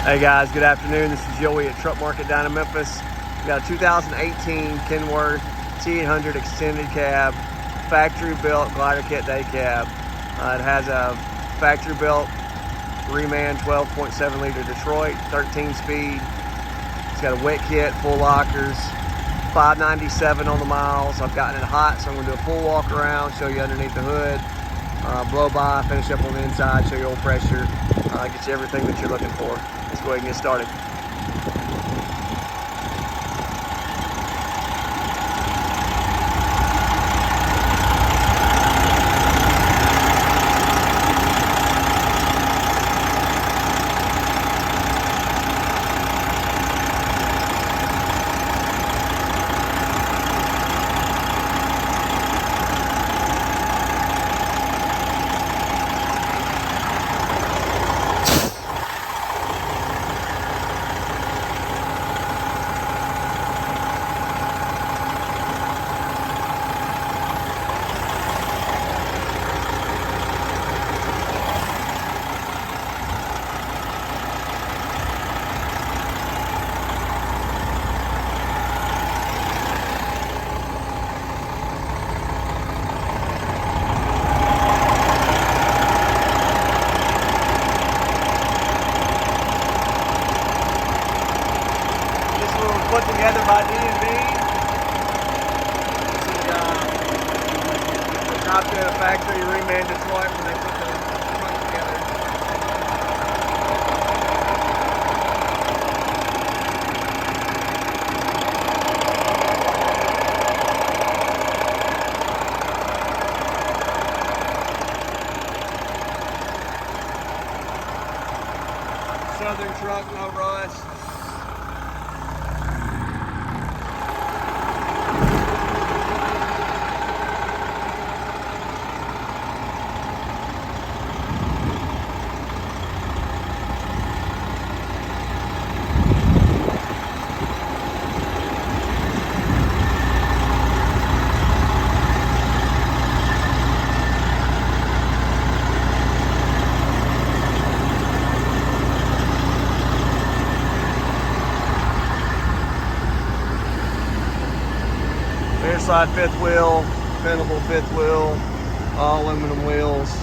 Hey guys, good afternoon. This is Joey at Truck Market down in Memphis. We got a 2018 Kenworth T800 extended cab, factory built glider kit day cab. It has a factory built reman 12.7 liter Detroit, 13 speed. It's got a wet kit, full lockers, 597 on the miles. I've gotten it hot, so I'm gonna do a full walk around, show you underneath the hood, blow by, finish up on the inside, show you oil pressure, get you everything that you're looking for. Let's go ahead and get started. Put together by D&B. This is dropped in a factory reman Detroit when they put the truck together. Southern truck, no rust. Rear side fifth wheel, bendable fifth wheel, all aluminum wheels.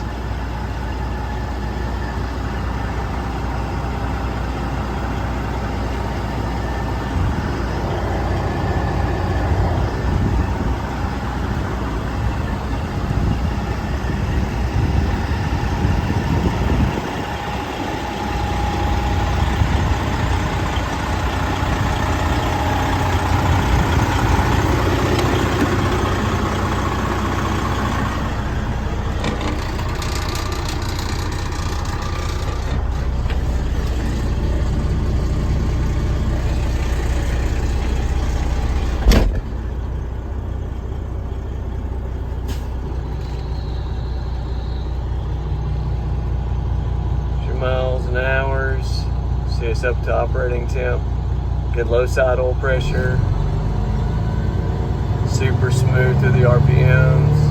Miles and hours, see us up to operating temp, good low side oil pressure, super smooth through the RPMs.